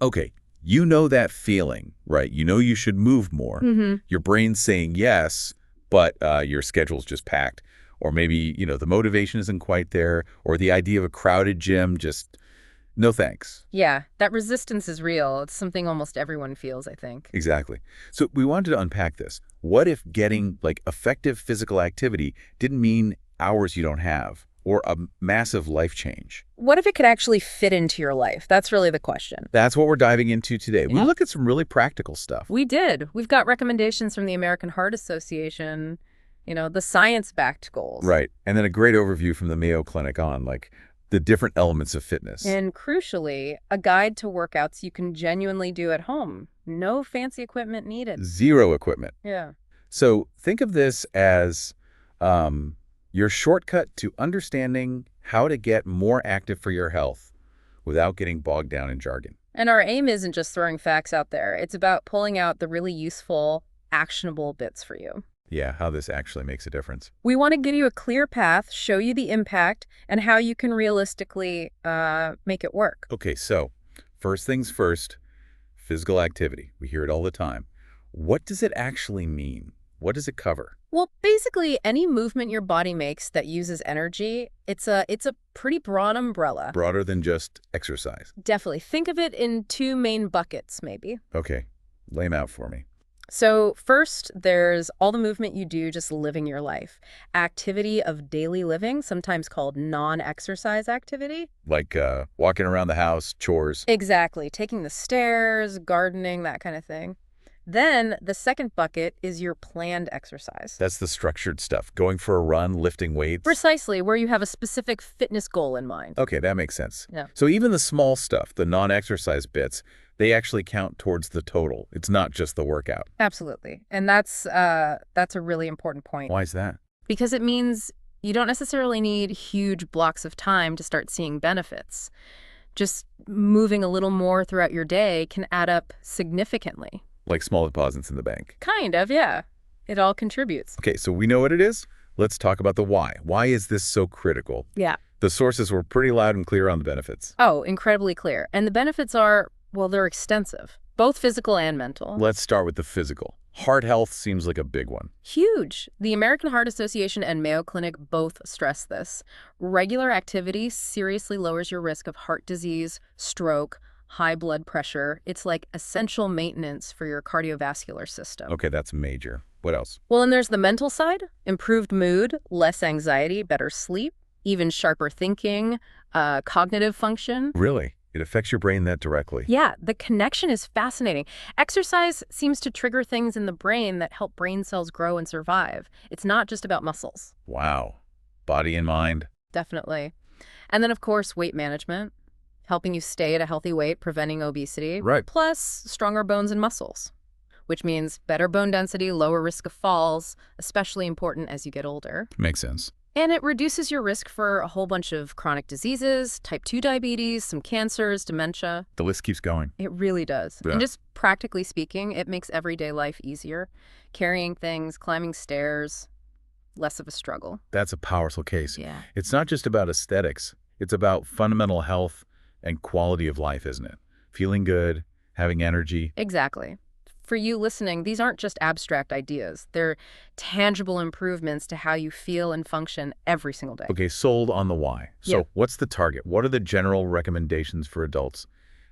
Okay, you know that feeling, right? You know you should move more. Hmm. Your brain's saying yes, but your schedule's just packed. Or maybe, the motivation isn't quite there, or the idea of a crowded gym just, no thanks. Yeah, that resistance is real. It's something almost everyone feels, I think. Exactly. So we wanted to unpack this. What if getting effective physical activity didn't mean hours you don't have or a massive life change? What if it could actually fit into your life? That's really the question. That's what we're diving into today. We Yeah. look at some really practical stuff. We did. We've got recommendations from the American Heart Association, the science-backed goals. Right. And then a great overview from the Mayo Clinic on the different elements of fitness. And crucially, a guide to workouts you can genuinely do at home. No fancy equipment needed. Zero equipment. Yeah. So think of this as your shortcut to understanding how to get more active for your health without getting bogged down in jargon. And our aim isn't just throwing facts out there. It's about pulling out the really useful, actionable bits for you. Yeah, how this actually makes a difference. We want to give you a clear path, show you the impact, and how you can realistically make it work. Okay, so first things first, physical activity. We hear it all the time. What does it actually mean? What does it cover? Well, basically, any movement your body makes that uses energy, it's a pretty broad umbrella. Broader than just exercise. Definitely. Think of it in two main buckets, maybe. Okay, lay 'em out for me. So first, there's all the movement you do just living your life. Activity of daily living, sometimes called non-exercise activity. Like walking around the house, chores. Exactly. Taking the stairs, gardening, that kind of thing. Then the second bucket is your planned exercise. That's the structured stuff. Going for a run, lifting weights. Precisely, where you have a specific fitness goal in mind. Okay, that makes sense. Yeah. So even the small stuff, the non-exercise bits, they actually count towards the total. It's not just the workout. Absolutely. And that's a really important point. Why is that? Because it means you don't necessarily need huge blocks of time to start seeing benefits. Just moving a little more throughout your day can add up significantly. Like small deposits in the bank. Kind of, yeah. It all contributes. Okay, so we know what it is. Let's talk about the why. Why is this so critical? Yeah. The sources were pretty loud and clear on the benefits. Oh, incredibly clear. And the benefits are, well, they're extensive, both physical and mental. Let's start with the physical. Heart health seems like a big one. Huge. The American Heart Association and Mayo Clinic both stress this. Regular activity seriously lowers your risk of heart disease, stroke, high blood pressure. It's like essential maintenance for your cardiovascular system. Okay, that's major. What else? Well, and there's the mental side. Improved mood, less anxiety, better sleep, even sharper thinking, cognitive function. Really? It affects your brain that directly? Yeah, the connection is fascinating. Exercise seems to trigger things in the brain that help brain cells grow and survive. It's not just about muscles. Wow. Body and mind. Definitely. And then, of course, weight management, helping you stay at a healthy weight, preventing obesity. Right. Plus, stronger bones and muscles, which means better bone density, lower risk of falls, especially important as you get older. Makes sense. And it reduces your risk for a whole bunch of chronic diseases, type 2 diabetes, some cancers, dementia. The list keeps going. It really does. Yeah. And just practically speaking, it makes everyday life easier. Carrying things, climbing stairs, less of a struggle. That's a powerful case. Yeah. It's not just about aesthetics. It's about fundamental health and quality of life, isn't it? Feeling good, having energy. Exactly. For you listening, these aren't just abstract ideas. They're tangible improvements to how you feel and function every single day. Okay, sold on the why. So Yeah. What's the target? What are the general recommendations for adults?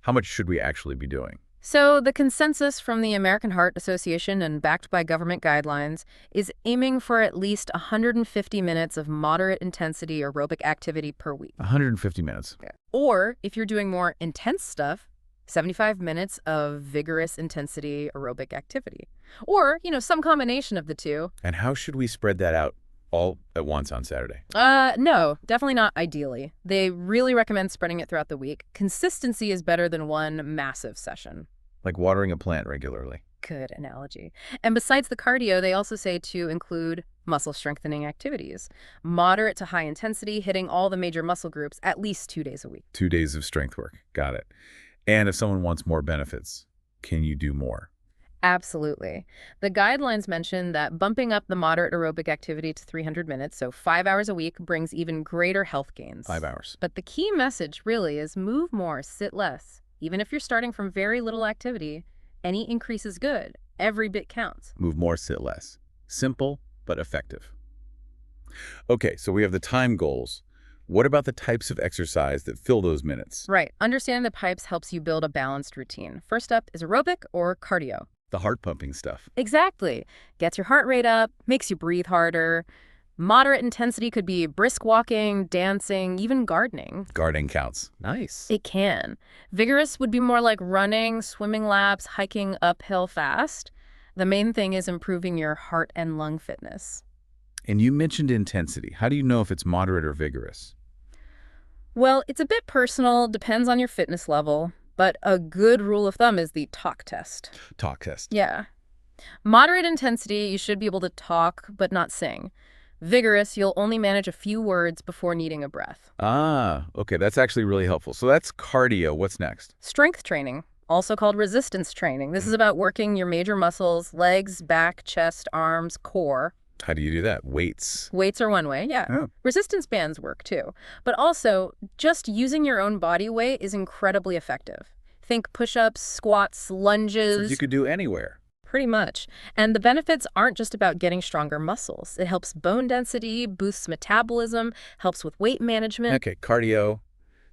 How much should we actually be doing? So the consensus from the American Heart Association and backed by government guidelines is aiming for at least 150 minutes of moderate intensity aerobic activity per week. 150 minutes. Or if you're doing more intense stuff, 75 minutes of vigorous intensity aerobic activity. Or, some combination of the two. And how should we spread that out all at once on Saturday? No, definitely not ideally. They really recommend spreading it throughout the week. Consistency is better than one massive session. Like watering a plant regularly. Good analogy. And besides the cardio, they also say to include muscle strengthening activities. Moderate to high intensity, hitting all the major muscle groups at least 2 days a week. 2 days of strength work. Got it. And if someone wants more benefits, can you do more? Absolutely. The guidelines mention that bumping up the moderate aerobic activity to 300 minutes, so 5 hours a week, brings even greater health gains. 5 hours. But the key message really is move more, sit less. Even if you're starting from very little activity, any increase is good. Every bit counts. Move more, sit less. Simple, but effective. Okay, so we have the time goals. What about the types of exercise that fill those minutes? Right. Understanding the pipes helps you build a balanced routine. First up is aerobic or cardio. The heart-pumping stuff. Exactly. Gets your heart rate up, makes you breathe harder. Moderate intensity could be brisk walking, dancing, even gardening. Gardening counts. Nice. It can. Vigorous would be more like running, swimming laps, hiking uphill fast. The main thing is improving your heart and lung fitness. And you mentioned intensity. How do you know if it's moderate or vigorous? Well, it's a bit personal, depends on your fitness level, but a good rule of thumb is the talk test. Talk test. Yeah. Moderate intensity, you should be able to talk but not sing. Vigorous, you'll only manage a few words before needing a breath. Ah, okay, that's actually really helpful. So that's cardio. What's next? Strength training, also called resistance training. This is about working your major muscles, legs, back, chest, arms, core. How do you do that? Weights. Weights are one way, yeah. Oh. Resistance bands work too. But also, just using your own body weight is incredibly effective. Think push-ups, squats, lunges. You could do anywhere. Pretty much. And the benefits aren't just about getting stronger muscles. It helps bone density, boosts metabolism, helps with weight management. Okay, cardio,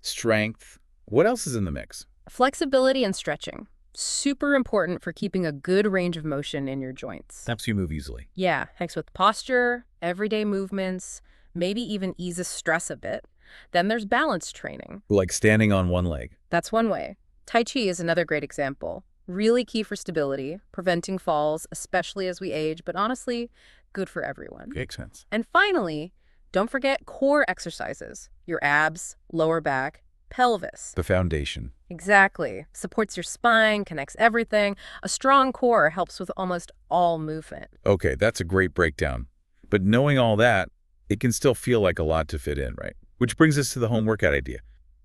strength. What else is in the mix? Flexibility and stretching. Super important for keeping a good range of motion in your joints. Helps you move easily. Yeah, helps with posture, everyday movements, maybe even eases stress a bit. Then there's balance training. Like standing on one leg. That's one way. Tai Chi is another great example. Really key for stability, preventing falls, especially as we age, but honestly, good for everyone. Makes sense. And finally, don't forget core exercises. Your abs, lower back, pelvis. The foundation. Exactly. Supports your spine, connects everything. A strong core helps with almost all movement. Okay, that's a great breakdown. But knowing all that, it can still feel like a lot to fit in, right? Which brings us to the home workout idea.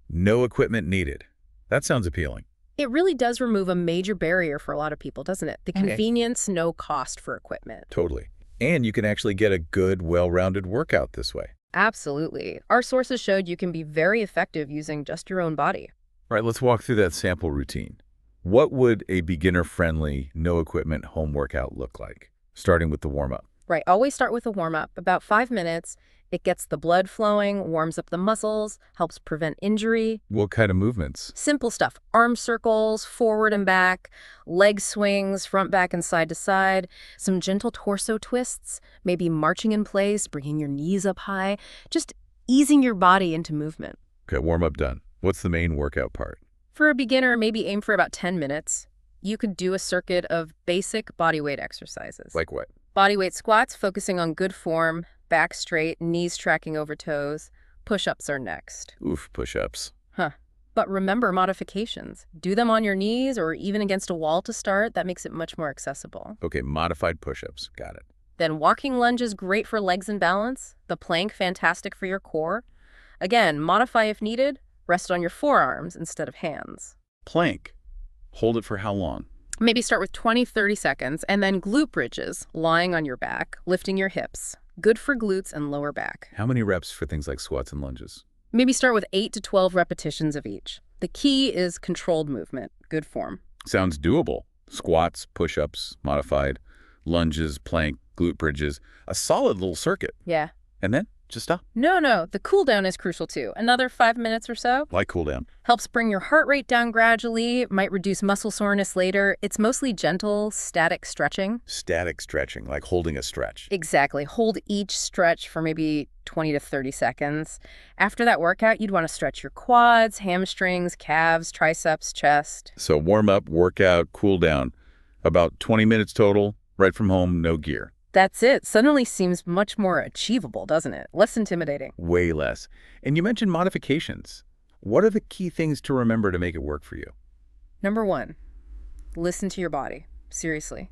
No equipment needed. That sounds appealing. It really does remove a major barrier for a lot of people, doesn't it? The convenience, no cost for equipment. Totally. And you can actually get a good, well-rounded workout this way. Absolutely. Our sources showed you can be very effective using just your own body. All right, let's walk through that sample routine. What would a beginner-friendly, no-equipment home workout look like? Starting with the warm-up. Right. Always start with a warm-up, about 5 minutes. It gets the blood flowing, warms up the muscles, helps prevent injury. What kind of movements? Simple stuff. Arm circles, forward and back, leg swings, front, back, and side to side. Some gentle torso twists, maybe marching in place, bringing your knees up high. Just easing your body into movement. Okay, warm-up done. What's the main workout part? For a beginner, maybe aim for about 10 minutes. You could do a circuit of basic bodyweight exercises. Like what? Bodyweight squats, focusing on good form, back straight, knees tracking over toes. Push-ups are next. Oof, push-ups. But remember modifications. Do them on your knees or even against a wall to start. That makes it much more accessible. Okay, modified push-ups. Got it. Then walking lunges, great for legs and balance. The plank, fantastic for your core. Again, modify if needed. Rest on your forearms instead of hands. Plank. Hold it for how long? Maybe start with 20-30 seconds, and then glute bridges, lying on your back, lifting your hips. Good for glutes and lower back. How many reps for things like squats and lunges? Maybe start with 8 to 12 repetitions of each. The key is controlled movement, good form. Sounds doable. Squats, push-ups, modified, lunges, plank, glute bridges. A solid little circuit. Yeah. And then just stop. No. The cool down is crucial too. Another 5 minutes or so. Like cool down. Helps bring your heart rate down gradually, might reduce muscle soreness later. It's mostly gentle, static stretching. Static stretching, like holding a stretch. Exactly. Hold each stretch for maybe 20 to 30 seconds. After that workout, you'd want to stretch your quads, hamstrings, calves, triceps, chest. So warm up, workout, cool down. About 20 minutes total, right from home, no gear. That's it. Suddenly seems much more achievable, doesn't it? Less intimidating. Way less. And you mentioned modifications. What are the key things to remember to make it work for you? Number 1, listen to your body. Seriously.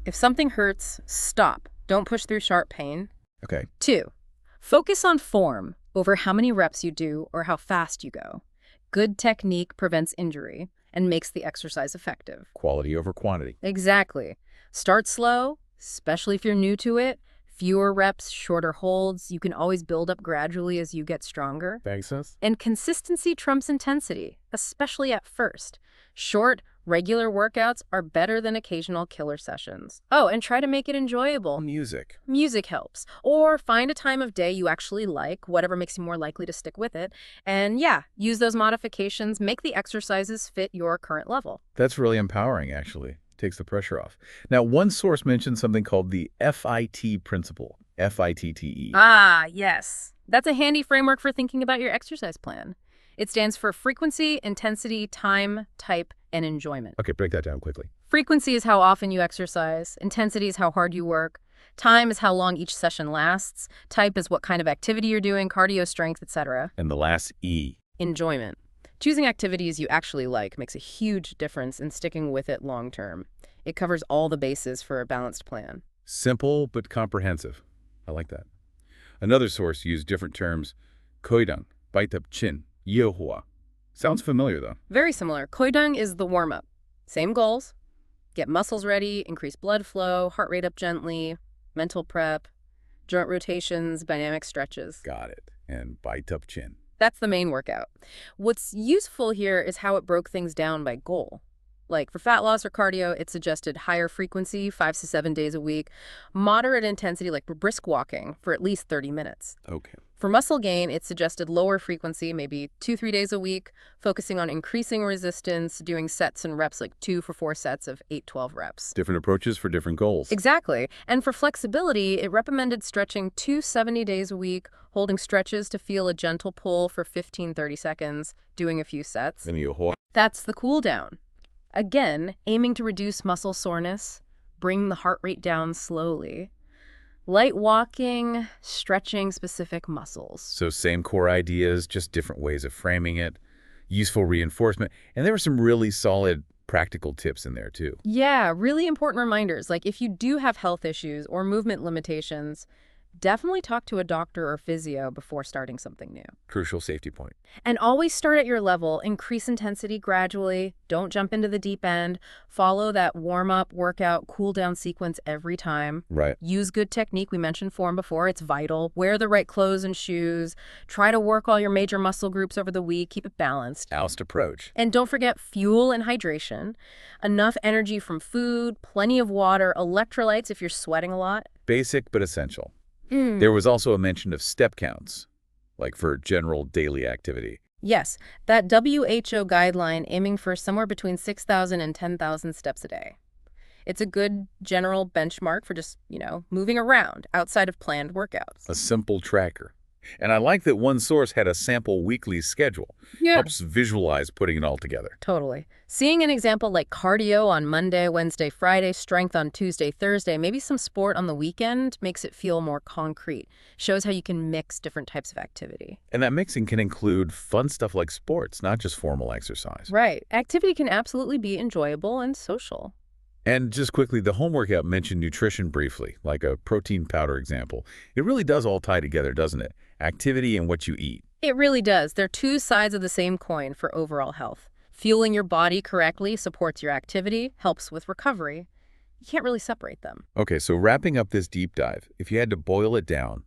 If something hurts, stop. Don't push through sharp pain. Okay. 2, focus on form over how many reps you do or how fast you go. Good technique prevents injury and makes the exercise effective. Quality over quantity. Exactly. Start slow, especially if you're new to it. Fewer reps, shorter holds. You can always build up gradually as you get stronger. Makes sense. And consistency trumps intensity, especially at first. Short, regular workouts are better than occasional killer sessions. Oh, and try to make it enjoyable. Music. Music helps. Or find a time of day you actually like, whatever makes you more likely to stick with it. And yeah, use those modifications, make the exercises fit your current level. That's really empowering, actually. Takes the pressure off. Now, one source mentioned something called the FIT principle, FITTE. Ah, yes. That's a handy framework for thinking about your exercise plan. It stands for frequency, intensity, time, type, and enjoyment. Okay, break that down quickly. Frequency is how often you exercise. Intensity is how hard you work. Time is how long each session lasts. Type is what kind of activity you're doing, cardio, strength, etc. And the last E. Enjoyment. Choosing activities you actually like makes a huge difference in sticking with it long term. It covers all the bases for a balanced plan. Simple but comprehensive. I like that. Another source used different terms. Koidang, baitap chin, yehua. Sounds familiar, though. Very similar. Koidang is the warm-up. Same goals. Get muscles ready, increase blood flow, heart rate up gently, mental prep, joint rotations, dynamic stretches. Got it. And baitap chin. That's the main workout. What's useful here is how it broke things down by goal. Like for fat loss or cardio, it suggested higher frequency, 5 to 7 days a week, moderate intensity like brisk walking for at least 30 minutes. Okay. For muscle gain, it suggested lower frequency, maybe 2-3 days a week, focusing on increasing resistance, doing sets and reps like 2 for 4 sets of 8-12 reps. Different approaches for different goals. Exactly. And for flexibility, it recommended stretching 70 days a week, holding stretches to feel a gentle pull for 15-30 seconds, doing a few sets. And yehua. That's the cool down. Again, aiming to reduce muscle soreness, bring the heart rate down slowly. Light walking, stretching specific muscles. So same core ideas, just different ways of framing it. Useful reinforcement. And there were some really solid practical tips in there, too. Yeah, really important reminders. Like if you do have health issues or movement limitations, definitely talk to a doctor or physio before starting something new. Crucial safety point. And always start at your level. Increase intensity gradually. Don't jump into the deep end. Follow that warm-up, workout, cool-down sequence every time. Right. Use good technique. We mentioned form before. It's vital. Wear the right clothes and shoes. Try to work all your major muscle groups over the week. Keep it balanced. Oust approach. And don't forget fuel and hydration. Enough energy from food, plenty of water, electrolytes if you're sweating a lot. Basic but essential. There was also a mention of step counts, like for general daily activity. Yes, that WHO guideline aiming for somewhere between 6,000 and 10,000 steps a day. It's a good general benchmark for just, moving around outside of planned workouts. A simple tracker. And I like that one source had a sample weekly schedule. Yeah. Helps visualize putting it all together. Totally. Seeing an example like cardio on Monday, Wednesday, Friday, strength on Tuesday, Thursday, maybe some sport on the weekend makes it feel more concrete. Shows how you can mix different types of activity. And that mixing can include fun stuff like sports, not just formal exercise. Right. Activity can absolutely be enjoyable and social. And just quickly, the home workout mentioned nutrition briefly, like a protein powder example. It really does all tie together, doesn't it? Activity and what you eat. It really does. They're two sides of the same coin for overall health. Fueling your body correctly supports your activity, helps with recovery. You can't really separate them. Okay, so wrapping up this deep dive, if you had to boil it down,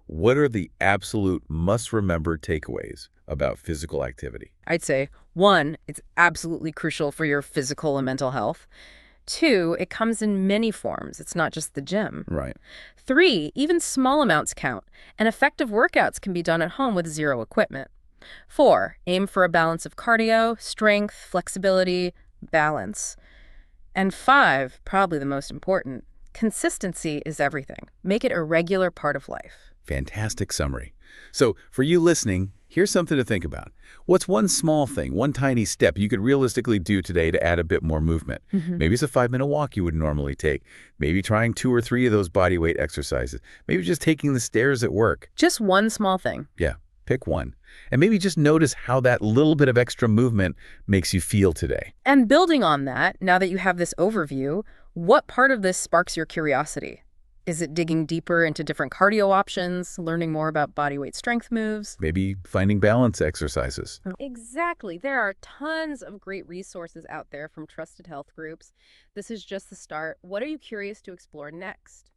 what are the absolute must-remember takeaways about physical activity? I'd say, 1, it's absolutely crucial for your physical and mental health. 2, it comes in many forms. It's not just the gym. Right. 3, even small amounts count, and effective workouts can be done at home with zero equipment. 4, aim for a balance of cardio, strength, flexibility, balance. And 5, probably the most important, consistency is everything. Make it a regular part of life. Fantastic summary. So for you listening, here's something to think about. What's one small thing, one tiny step you could realistically do today to add a bit more movement? Maybe it's a 5-minute walk you would normally take. Maybe trying 2 or 3 of those body weight exercises. Maybe just taking the stairs at work. Just one small thing. Yeah, pick one. And maybe just notice how that little bit of extra movement makes you feel today. And building on that, now that you have this overview, what part of this sparks your curiosity? Is it digging deeper into different cardio options, learning more about bodyweight strength moves? Maybe finding balance exercises. Exactly. There are tons of great resources out there from trusted health groups. This is just the start. What are you curious to explore next?